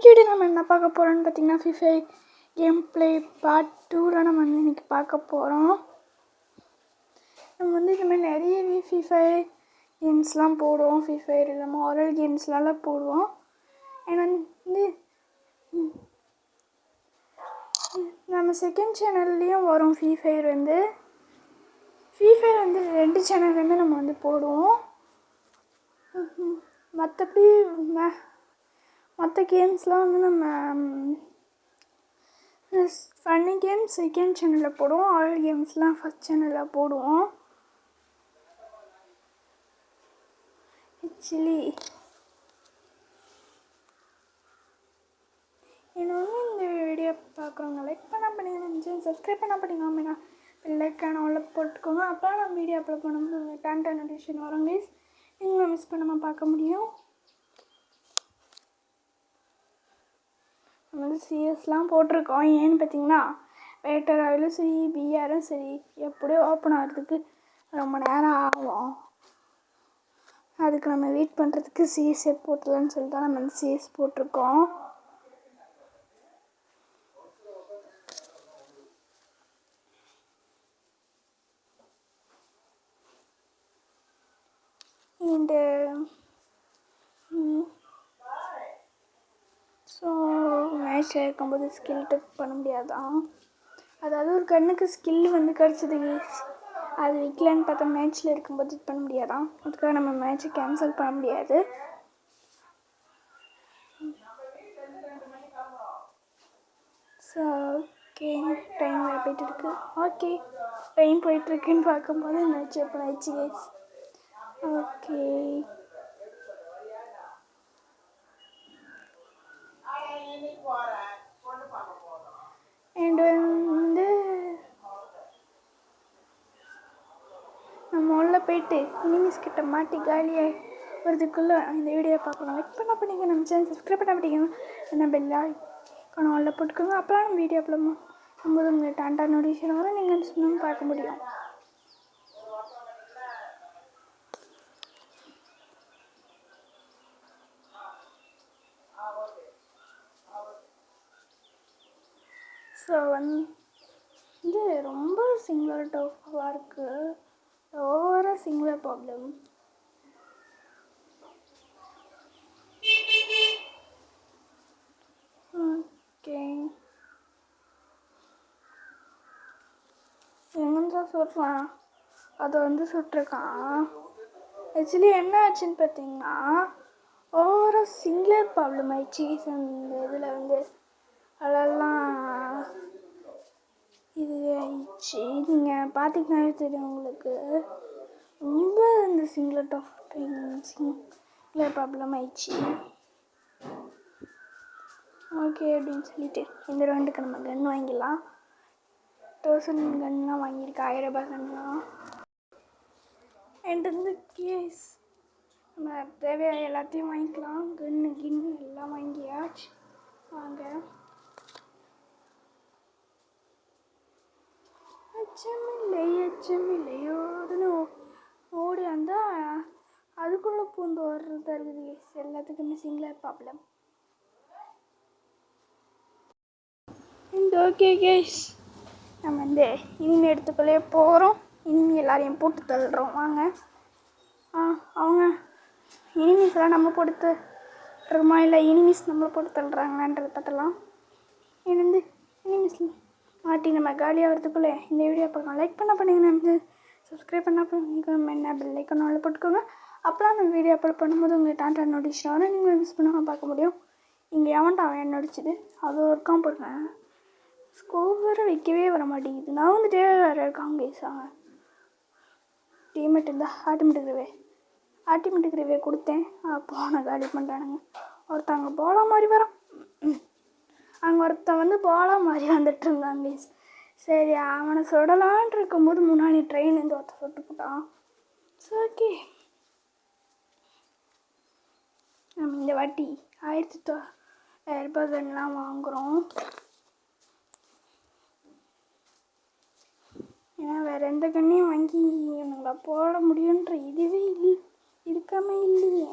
இன்றைக்கி வீடியோ நம்ம என்ன பார்க்க போகிறோம்னு பார்த்திங்கன்னா free fire game play part 2ல் நம்ம இன்றைக்கி பார்க்க போகிறோம். நம்ம இதுமாதிரி நிறையவே ஃப்ரீ ஃபயர் கேம்ஸ்லாம் போடுவோம். ஃப்ரீ ஃபயர் இல்லாமல் ஹாரர் கேம்ஸ்லாம் போடுவோம். ஏன்னா நம்ம செகண்ட் சேனல்லையும் வரும் ஃப்ரீ ஃபயர் வந்து 2 சேனல்லையுமே நம்ம போடுவோம். மற்றபடி மற்ற கேம்ஸ்லாம் நம்ம ஃபன்னி கேம்ஸ் செகண்ட் சேனலில் போடுவோம். ஹாரர் கேம்ஸ்லாம் ஃபஸ்ட் சேனலில் போடுவோம். ஆக்சுவலி இன்னொன்று இந்த வீடியோ பார்க்குறவங்க லைக் பண்ணிங்க, சப்ஸ்கிரைப் பண்ணிங்க, பெல்லைக்கான உள்ள போட்டுக்கோங்க. அப்போ நம்ம வீடியோ அப்லோட் பண்ணும்போது டான் நோட்டிஃபிகேஷன் வரும் கைஸ். நீங்களும் மிஸ் பண்ணாமல் பார்க்க முடியும். நம்ம சிஎஸ்லாம் போட்டிருக்கோம். ஏன்னு பார்த்தீங்கன்னா வேட்டர் ராயலும் சரி பிஆரும் சரி எப்படியோ ஓப்பன் ஆகிறதுக்கு ரொம்ப நேரம் ஆகும். அதுக்கு நம்ம வெயிட் பண்ணுறதுக்கு சிஎஸ்ஏ போட்டுடலான்னு சொல்லிட்டு தான் நம்ம சிஎஸ் போட்டிருக்கோம். அண்டு ஸோ மேட்ச்சில் இருக்கும்போது ஸ்கில் டெக் பண்ண முடியாதான். அதாவது ஒரு கண்ணுக்கு ஸ்கில் கிடச்சிது, அது விற்கலான்னு பார்த்தா மேட்ச்சில் இருக்கும்போது இது பண்ண முடியாதான். அதுக்காக நம்ம மேட்ச்சை கேன்சல் பண்ண முடியாது. ஸோ ஓகே, டைம் வேறு போயிட்டுருக்கு. ஓகே, டைம் போயிட்டுருக்குன்னு பார்க்கும்போது மேட்ச் ஓப்பன் ஆயிடுச்சு கைஸ். ஓகே, அண்ட் நம்ம உள்ள போயிட்டு இனிமீஸ் கிட்ட மாட்டி காலியாக வரதுக்குள்ளே இந்த வீடியோ பார்க்கணும். லைக் பண்ணிங்க, நம்ம சேனல் சப்ஸ்கிரைப் பண்ண மாட்டேங்க, என்ன பெல்லா உள்ள போட்டுக்கோங்க. அப்போலாம் நம்ம வீடியோ அப்லோட் பண்ணும்போது உங்களுக்கு டான்டா நோட்டிஃபிகேஷன் வரும். நீங்கள் சொன்னாலும் பார்க்க முடியும். ஸோ ரொம்ப சிங்குலர் டஃப்பாக இருக்குது. ஓவராக சிங்குலர் ப்ராப்ளம். ஓகே, எங்கே சொல்கிறான் அதை சுட்டிருக்கான். ஆக்சுவலி என்ன ஆச்சுன்னு பார்த்தீங்கன்னா ஓவராக சிங்குலர் ப்ராப்ளம் ஆயிடுச்சு. அந்த இதில் அதெல்லாம் இது ஆயிடுச்சு. நீங்கள் பார்த்திங்கனாலே தெரியும் உங்களுக்கு. ரொம்ப இந்த சிங்குலர் ப்ராப்ளம் ஆயிடுச்சு. ஓகே அப்படின்னு சொல்லிட்டு இந்த ரவுண்டுக்கு நம்ம கன் வாங்கிடலாம். 1000 கன்லாம் வாங்கியிருக்கேன், 1000 ரூபாய் கன்லாம். அண்ட் கேஸ் நம்ம தேவையான எல்லாத்தையும் வாங்கிக்கலாம். கன்னு எல்லாம் வாங்கியாச்சு. வாங்க, அச்சமில்லையோதுன்னு ஓடி வந்தால் அதுக்குள்ளே பூந்து வர்றதா இருக்குது கேஸ். எல்லாத்துக்குமே சிங்குலர் ப்ராப்ளம். ஓகே கேஸ், நம்ம இனிமே எடுத்துக்கொள்ளே போகிறோம். இனிமே எல்லாரையும் போட்டு தள்ளுறோம். வாங்க, அவங்க இனிமீஸ்லாம் நம்ம போட்டு தள்ளுறோமா இல்லை இனிமீஸ் நம்மளை போட்டு தள்ளுறாங்களான்றதை பார்த்தலாம். இனிமீஸ் மாட்டி நம்ம காலியாக வரதுக்குள்ளே இந்த வீடியோ பார்க்கலாம். லைக் பண்ணிங்க, நம்ம சப்ஸ்கிரைப் பண்ணிக்கோங்க, என்ன பெல் ஐக்கான் உள்ள போட்டுக்கோங்க. அப்போலாம் நம்ம வீடியோ அப்லோட் பண்ணும்போது உங்களுக்கு டான்டா நோட்டிஃபிகேஷன் வரும். நீங்கள் மிஸ் பண்ணாமல் பார்க்க முடியும். இங்கே அவன் என்ன நடிச்சுது அது ஒர்க்காக போடுறேன். ஸ்கோப் வேறு வைக்கவே வர மாட்டேங்குது. நான் வேறு இருக்காங்க பேசாங்க. டீமேட் இருந்தால் ஆட்டோமேட்டிக் ரிவே கொடுத்தேன். போன காலி பண்ணுறானுங்க. ஒருத்தவங்க போலா மாதிரி வரோம். அங்கே ஒருத்தன் போலா மாதிரி வந்துட்டு இருந்தாங்க. சரி, அவனை சுடலான் இருக்கும்போது முன்னாடி ட்ரெயின் ஒருத்தன் சுட்டு போட்டான். ஓகே, நம்ம இந்த வாட்டி 1900 ரூபாய் கன்லாம் வாங்குகிறோம். ஏன்னா வேறு எந்த கண்ணையும் வாங்கி இவனுங்களை போட முடியுன்ற இதுவே இருக்காமல் இல்லையே.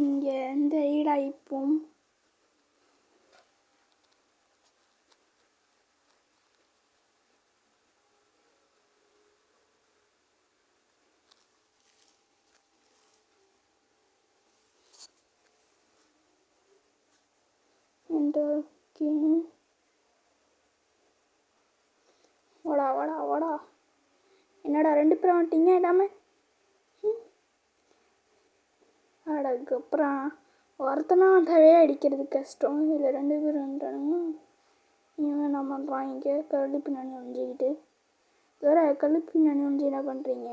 இங்கே இந்த ஈடாயிப்போம். வாடா வாடா வாடா. என்னடா 2 பேரும் வந்துட்டீங்க இடாம. அதுக்கப்புறம் ஒருத்தனா வந்தாவே அடிக்கிறது கஷ்டம். இதில் 2 பேர் வந்துட்டானுங்க. இவன் என்ன பண்ணுறான் இங்கே கல்லு பின்னாடி ஒழிஞ்சிக்கிட்டு. வேற கல்லு பின்னாடி ஒழிஞ்சு என்ன பண்ணுறீங்க?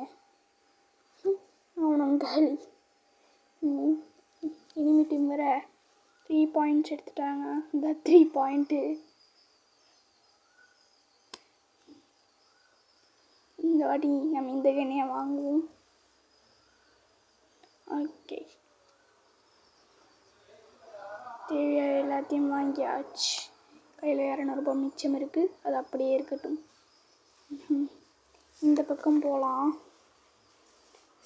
அவனும் காலி. இனிமே டீம் வேற 3 பாயிண்ட்ஸ் எடுத்துட்டாங்க. இந்த 3 பாயிண்ட்டு இந்த வாட்டி நம்ம இந்த கண்ணியை வாங்குவோம். ஓகே, தேவையான எல்லாத்தையும் வாங்கியாச்சு. கையில் 200 ரூபாய் மிச்சம் இருக்குது. அது அப்படியே இருக்கட்டும். இந்த பக்கம் போகலாம்.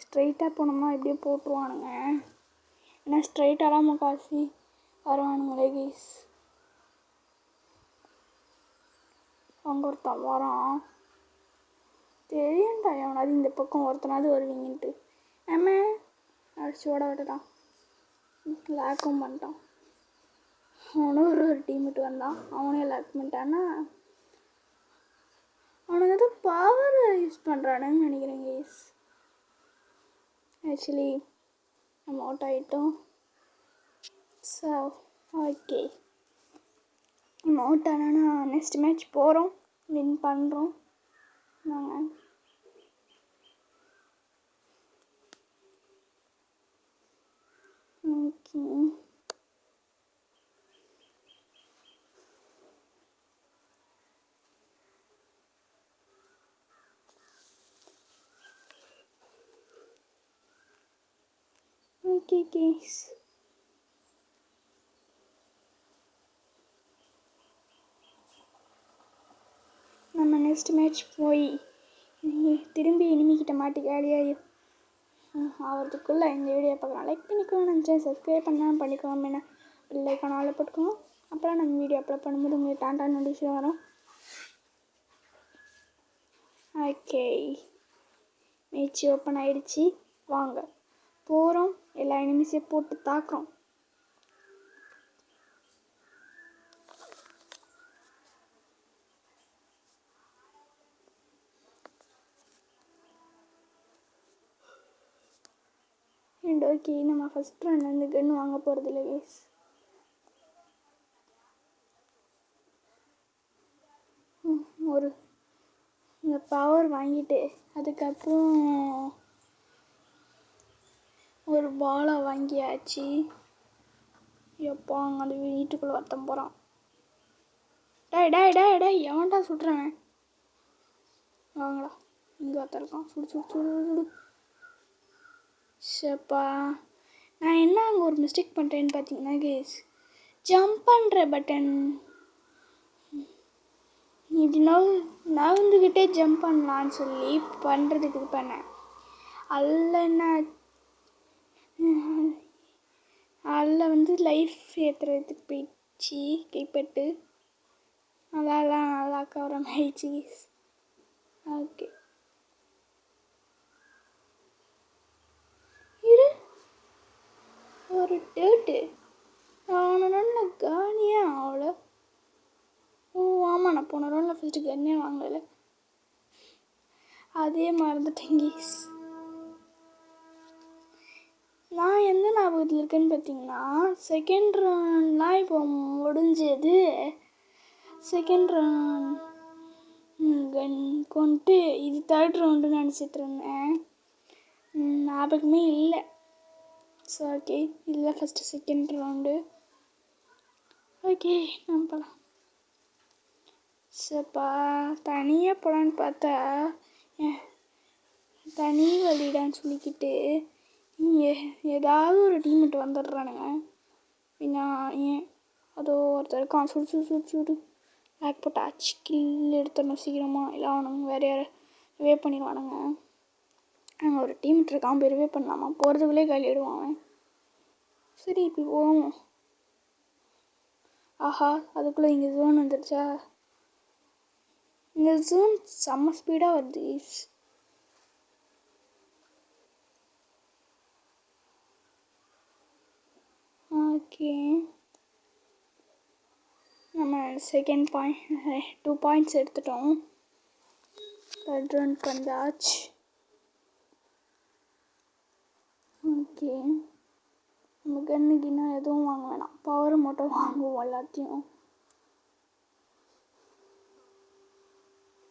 ஸ்ட்ரைட்டாக போனோம்னா எப்படியோ போட்டுருவானுங்க. ஏன்னா ஸ்ட்ரைட்டாலாம் முக்காசி வருவானுங்களே கைஸ். அங்கே ஒருத்தன் வரான். தெரியும்டா எவனாவது இந்த பக்கம் ஒருத்தனாவது வருவீங்கன்ட்டு. ஆமே அடிச்சு ஓட விட்டுட்டான். லாக்கும் பண்ணிட்டான். அவனும் ஒரு டீம்மெட்டு வந்தான். அவனே லாக் பண்ணிட்டான்னா அவனுக்கு வந்து பவர் யூஸ் பண்ணுறானுன்னு நினைக்கிறேன் கைஸ். ஆக்சுவலி நம்ம அவுட் ஆகிட்டோம். ஸோ ஓகே, நம்ம அவுட் ஆனால் நெக்ஸ்ட் மேட்ச் போகிறோம், வின் பண்ணுறோம் நாங்கள். Okay, okay guys. நம்ம நெக்ஸ்ட் மேட்ச் போய் திரும்பி இனிமிக்கிட்ட மாட்டி காலியாக ஆகிறதுக்குள்ளே இந்த வீடியோ பார்க்கலாம். லைக் பண்ணிக்கோங்க, நினச்சா சப்ஸ்கிரைப் பண்ணால் பண்ணிக்கோங்க. என்ன பெல்லைக்கான ஆளை போட்டுக்கோங்க. அப்புறம் நம்ம வீடியோ அப்லோட் பண்ணும்போது உங்களுக்கு டான்டா நோட்டிஃபிகேஷன் வரும். ஓகே, மேட்ச் ஓப்பன் ஆகிடுச்சு. வாங்க போகிறோம். எல்லா எனிமிஸையும் போட்டு தாக்குறோம். அண்ட் ஓகே, நம்ம ஃபஸ்ட் ரன் வந்து கன்று வாங்க போகிறது இல்லை கேஸ். ஒரு இந்த பவர் வாங்கிட்டு அதுக்கப்புறம் ஒரு பாலை வாங்கியாச்சு. எப்போ அங்கே அந்த வீட்டுக்குள்ளே ஒருத்தன் போகிறான். டே எவன்டா சுடுறேன்? வாங்கடா, இங்கே ஒருத்தன் இருக்கான். சுடு சுடு சுடு சுடு. சப்பா, நான் என்ன அங்கே ஒரு மிஸ்டேக் பண்ணுறேன்னு பார்த்தீங்கன்னா கேஸ், ஜம்ப் பண்ணுற பட்டன் இப்படி நகர்ந்துக்கிட்டே ஜம்ப் பண்ணலான்னு சொல்லி பண்ணுறதுக்கு இது பண்ணேன். அதில் வந்து லைஃப் ஏற்றுறதுக்கு போயிடுச்சு கைப்பட்டு. அதெல்லாம் நல்லா கவரம் ஆயிடுச்சு. ஓகே, இரு ஒரு டேட்டு அவனை நல்ல காணியாக அவ்வளோ. ஆமாம், நான் போன ரவுண்டில் ஃபஸ்ட்டு கன்னே வாங்கலை. அதே மறந்துட்டேன் கீஸ். நான் எந்த ஞாபகத்தில் இருக்கேன்னு பார்த்தீங்கன்னா, செகண்ட் ரவுண்ட்லாம் இப்போ முடிஞ்சது. செகண்ட் ரவுண்ட் கன் கொண்டு இது தேர்ட் ரவுண்டுன்னு நினச்சிட்டு இருந்தேன். ஞாபகமே இல்லை. ஸோ ஓகே, இதுதான் ஃபஸ்ட்டு செகண்ட் ரவுண்டு. ஓகே, நம்ம போகலாம். சப்பா, தனியாக போகலான்னு பார்த்தா தனி வழிடான்னு சொல்லிக்கிட்டு ஏதாவது ஒரு டீமெட்டு வந்துடுறானுங்க. பின்னா ஏன் அதோ ஒருத்தர் இருக்கான். சுடு சுடு சுடு சுடு லேக் போட்டு ஆச்சு. கில் எடுத்துடணும் சீக்கிரமாக, இல்லை அவனுங்க வேறு யாரை ரிவே பண்ணிடுவானுங்க. அங்கே ஒரு டீமெட் இருக்கான், போய் ரிவே பண்ணலாமா? போகிறதுக்குள்ளே காலி ஆகிடுவான் அவன். சரி இப்போ போவோம். ஆஹா, அதுக்குள்ளே இங்கே ஜோன் வந்துடுச்சா? இந்த ஜோன் செம்ம ஸ்பீடாக வருது. ஓகே, நம்ம செகண்ட் பாயிண்ட் 2 பாயிண்ட்ஸ் எடுத்துட்டோம். ரெட் ரன் வந்தாச்சு. ஓகே, நம்ம கன்னுக்கு இன்னும் எதுவும் வாங்க வேணாம், பவர் மட்டும் வாங்குவோம் எல்லாத்தையும்.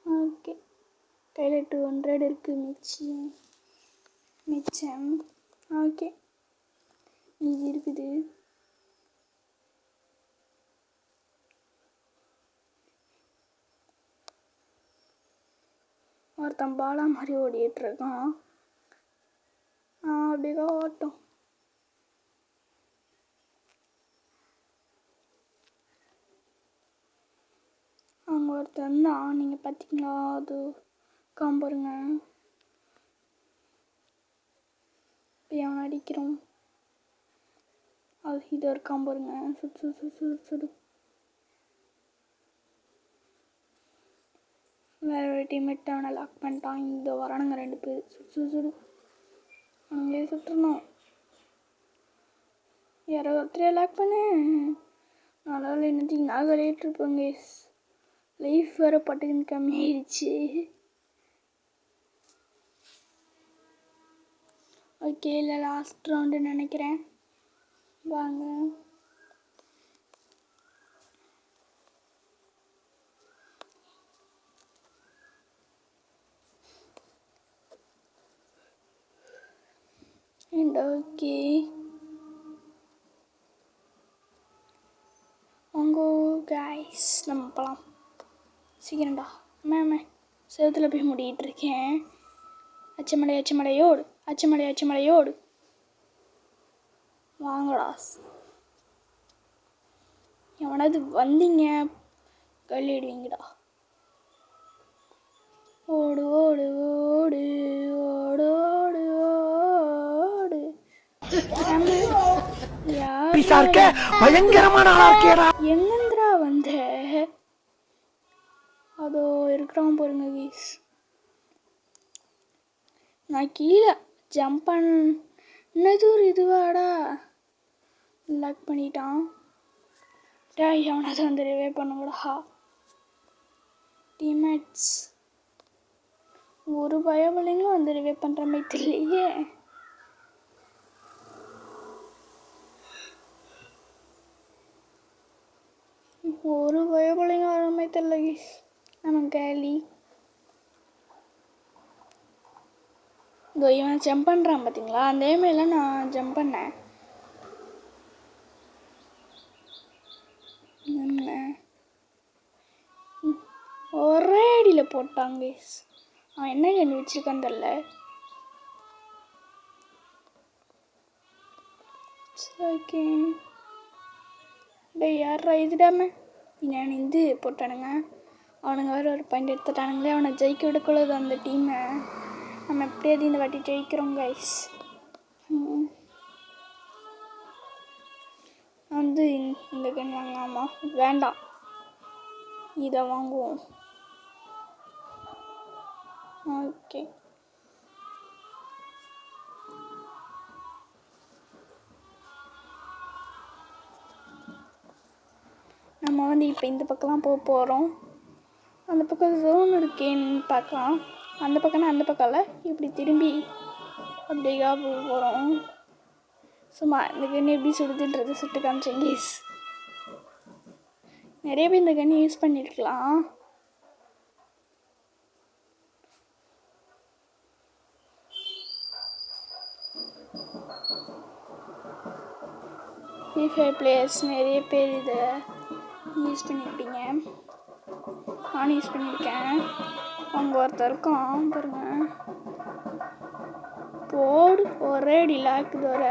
ஓகே, கையில் 200 இருக்குது மிச்சம். ஓகே, இது இருக்குது. ஒருத்தன் பாலா மாதிரி ஓடிட்டுருக்கான். அப்படியே ஓட்டும். அவங்க ஒருத்தன் தான், நீங்கள் பார்த்தீங்களா? அது காம்பருங்க. இப்போ அவனை அடிக்கிறோம். அது இது ஒரு காம்பருங்க. சுடு வேற ஒரு டீம்மேட் அவனை லாக் பண்ணிட்டான். இந்த வரானுங்க 2 பேர். சுடு அவங்களே சுட்டுறணும். யாரோ ஒருத்தரையே லாக் பண்ணு. அதனால் என்னத்தையும் நான் விளையாட்டுருப்பேங்க. லைஃப் வேறு பட்டுக்குன்னு கம்மியாயிடுச்சு. ஓகே, இல்லை லாஸ்ட் ரவுண்டு நினைக்கிறேன். வாங்க. அண்ட் ஓகே, வாங்கோ கைஸ், நம்ம போகலாம். சீக்கிரம்டா மேமே, சேத்துல போய் முடிக்கிட்டு இருக்கேன். அச்சமலையோடு வாங்கடா. எவனாவது வந்தீங்க கல்லிடுவீங்கடா. ஓடு ஓடு ஓடு ஓடு ஓடு ஓடு. எங்கந்திரா வந்த? அதோ இருக்கிறான் பாருங்க கீஸ். நான் கீழே ஜம்ப் பண்ணது ஒரு இதுவாடா. லாக் பண்ணிட்டான். எவனாவது வந்து ரிவே பண்ணுங்கடா. டீம்மேட்ஸ் ஒரு பயபலைங்களும் வந்து ரிவே பண்ணுற மாதிரி தெரியலையே. ஒரு பயபலைங்க வர மாதிரி தெரியல கீஸ். நம்ம கேலி இதோ இவன் ஜம்ப் பண்ணுறான் பார்த்தீங்களா? அதே மாதிரிலாம் நான் ஜம்ப் பண்ணேன். ஒரே அடியில் போட்டாங்க. அவன் என்ன கண்ணு வச்சிருக்கான்னு தெரில. ஓகே, டேய் யாரா இதுடாம நான் இது போட்டானுங்க. அவனுங்க வேறு ஒரு பாயிண்ட் எடுத்துட்டானுங்களே. அவனை ஜெயிக்க விடக்கூடாது அந்த டீமை. நம்ம எப்படியாவது இந்த வாட்டி ஜெயிக்கிறோம் கைஸ். வந்து இந்த கன் வாங்கலாமா? வேண்டாம், இதை வாங்குவோம். ஓகே, நம்ம வந்து இப்போ இந்த பக்கம்லாம் போக போகிறோம். அந்த பக்கம் ஜோன் இருக்கேன்னு பார்க்கலாம். அந்த பக்கம்னா அந்த பக்கம் இல்லை, இப்படி திரும்பி அப்படியா போக போகிறோம். சும்மா இந்த கன்று எப்படி சுடுதுன்றது சுட்டு காமிச்சேன் கேஸ். நிறைய பேர் இந்த கன்று யூஸ் பண்ணியிருக்கலாம். ஃப்ரீ ஃபயர் பிளேயர்ஸ் நிறைய பேர் இதை யூஸ் பண்ணியிருப்பீங்க. நானும் யூஸ் பண்ணியிருக்கேன். அவங்க ஒருத்தர் இருக்கான் பாருங்க. போடு ஒரே அடி லாக்குது. வர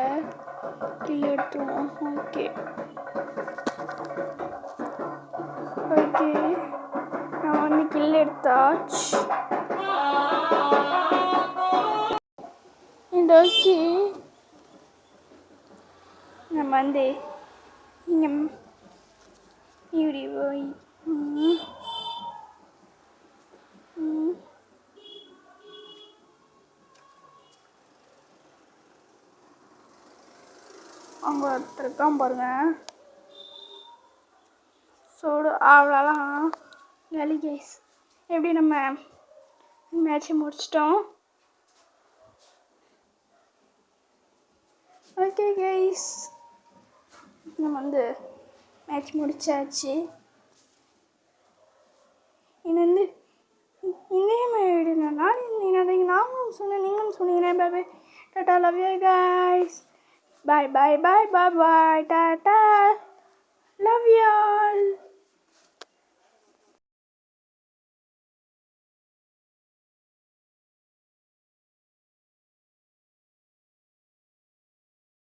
கில் எடுத்துருவோம். ஓகே ஓகே, நான் வந்து கில் எடுத்தாச்சு. அண்ட் ஓகே, நம்ம வந்து இங்கே இப்படி போய் அங்கே ஒருத்தர் இருக்கான் பாருங்க. சோடு அவ்வளோலாம் கலி கைஸ். எப்படி நம்ம மேட்சை முடிச்சிட்டோம். ஓகே கைஸ், நம்ம வந்து மேட்ச் முடிச்சாச்சு. இன்னும் வந்து இதே மாதிரி நானும் சொன்னேன், நீங்களும் சொன்னீங்க. Bye tata, love you guys. Bye bye bye bye bye, tata, love you all.